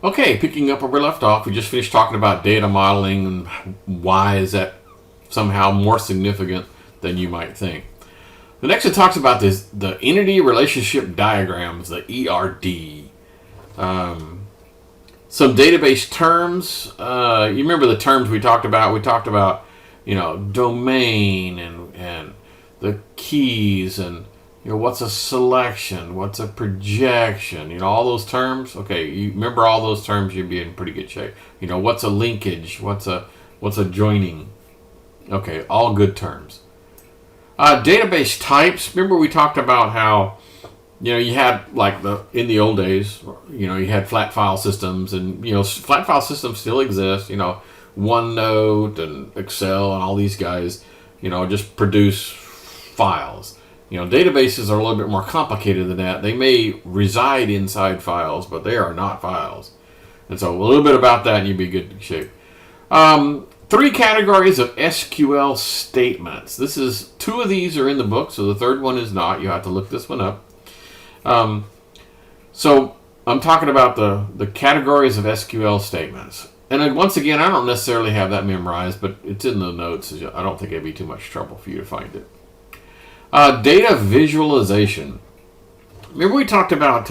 Okay, picking up where we left off, we just finished talking about data modeling and why is that somehow more significant than you might think. The next it talks about the entity relationship diagrams, the ERD. Some database terms. You remember the terms we talked about? We talked about, domain and the keys and what's a selection, what's a projection, all those terms. Okay, you remember all those terms, you'd be in pretty good shape. What's a linkage, what's a joining. Okay, all good terms. Database types. Remember we talked about how you had in the old days, you had flat file systems, and flat file systems still exist. OneNote and Excel and all these guys, just produce files. Databases are a little bit more complicated than that. They may reside inside files, but they are not files. And so a little bit about that and you'd be good shape. 3 categories of SQL statements. Two of these are in the book, so the third one is not. You have to look this one up. So I'm talking about the categories of SQL statements. And once again, I don't necessarily have that memorized, but it's in the notes. I don't think it'd be too much trouble for you to find it. Data visualization. Remember we talked about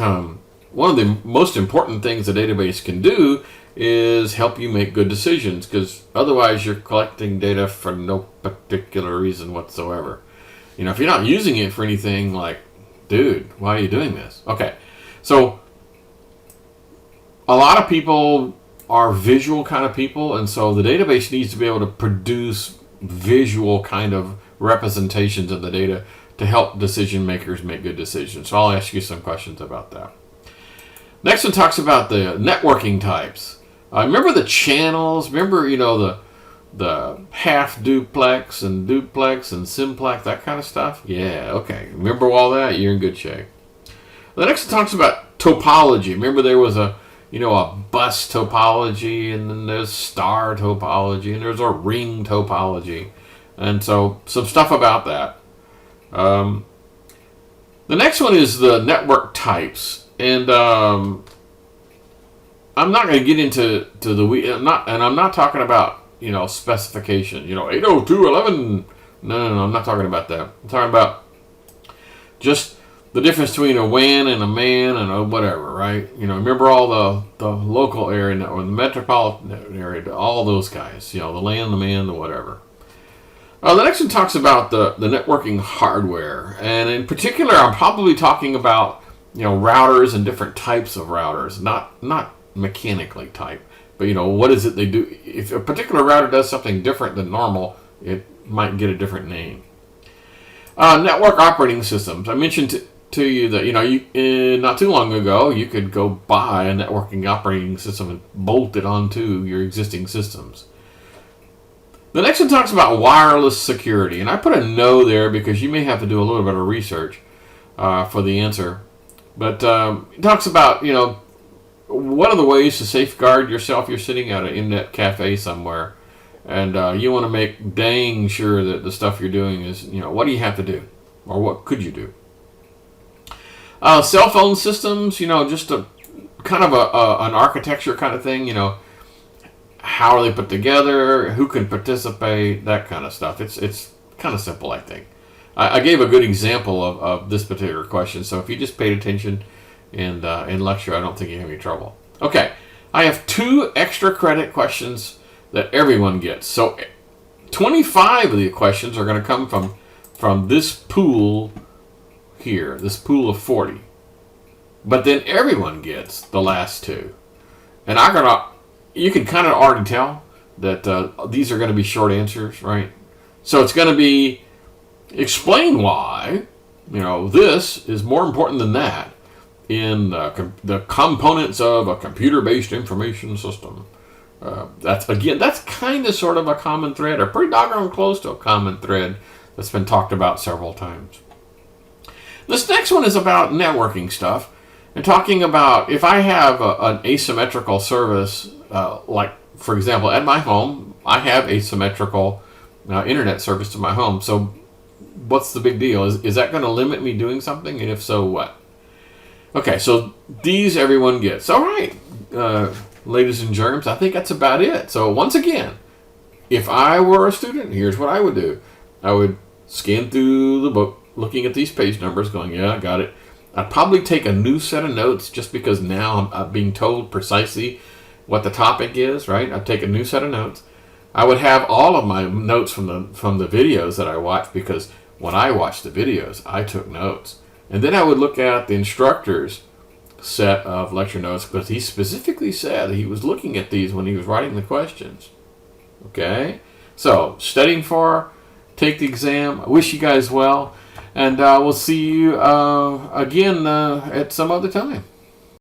one of the most important things a database can do is help you make good decisions, because otherwise you're collecting data for no particular reason whatsoever. If you're not using it for anything, like, dude, why are you doing this? Okay, so a lot of people are visual kind of people, and so the database needs to be able to produce visual kind of representations of the data to help decision makers make good decisions. So I'll ask you some questions about that. Next one talks about the networking types. Remember the channels? Remember, the half duplex and simplex, that kind of stuff? Yeah, okay. Remember all that? You're in good shape. The next one talks about topology. Remember there was a bus topology, and then there's star topology, and there's a ring topology. And so some stuff about that. The next one is the network types, and I'm not going to get into I'm not talking about specification. 802.11. No, I'm not talking about that. I'm talking about just the difference between a WAN and a MAN and a whatever, right? Remember all the local area or the metropolitan area, all those guys. The LAN, the MAN, the whatever. The next one talks about the networking hardware, and in particular, I'm probably talking about routers and different types of routers, not mechanically type, but what is it they do? If a particular router does something different than normal, it might get a different name. Network operating systems. I mentioned to you that you not too long ago you could go buy a networking operating system and bolt it onto your existing systems. The next one talks about wireless security, and I put a no there because you may have to do a little bit of research for the answer. But it talks about, what are the ways to safeguard yourself? You're sitting at an internet cafe somewhere, and you want to make dang sure that the stuff you're doing is, what do you have to do? Or what could you do? Cell phone systems, just a kind of an architecture kind of thing, how are they put together? Who can participate? That kind of stuff. It's kind of simple, I think. I gave a good example of this particular question, so if you just paid attention in lecture, I don't think you have any trouble. Okay, I have 2 extra credit questions that everyone gets. So 25 of the questions are going to come from this pool here, this pool of 40. But then everyone gets the last 2. And you can kind of already tell that these are going to be short answers, right? So it's going to be explain why, this is more important than that in the components of a computer-based information system. That's kind of sort of a common thread, or pretty doggone close to a common thread that's been talked about several times. This next one is about networking stuff, and talking about if I have an asymmetrical service, like, for example, at my home, I have asymmetrical internet service to my home. So what's the big deal? Is that going to limit me doing something? And if so, what? Okay, so these everyone gets. All right, ladies and germs, I think that's about it. So once again, if I were a student, here's what I would do. I would scan through the book, looking at these page numbers, going, yeah, I got it. I'd probably take a new set of notes just because now I'm being told precisely what the topic is, right? I'd take a new set of notes. I would have all of my notes from the videos that I watched, because when I watched the videos, I took notes. And then I would look at the instructor's set of lecture notes, because he specifically said he was looking at these when he was writing the questions. Okay? So, studying for, take the exam. I wish you guys well. And we'll see you again at some other time.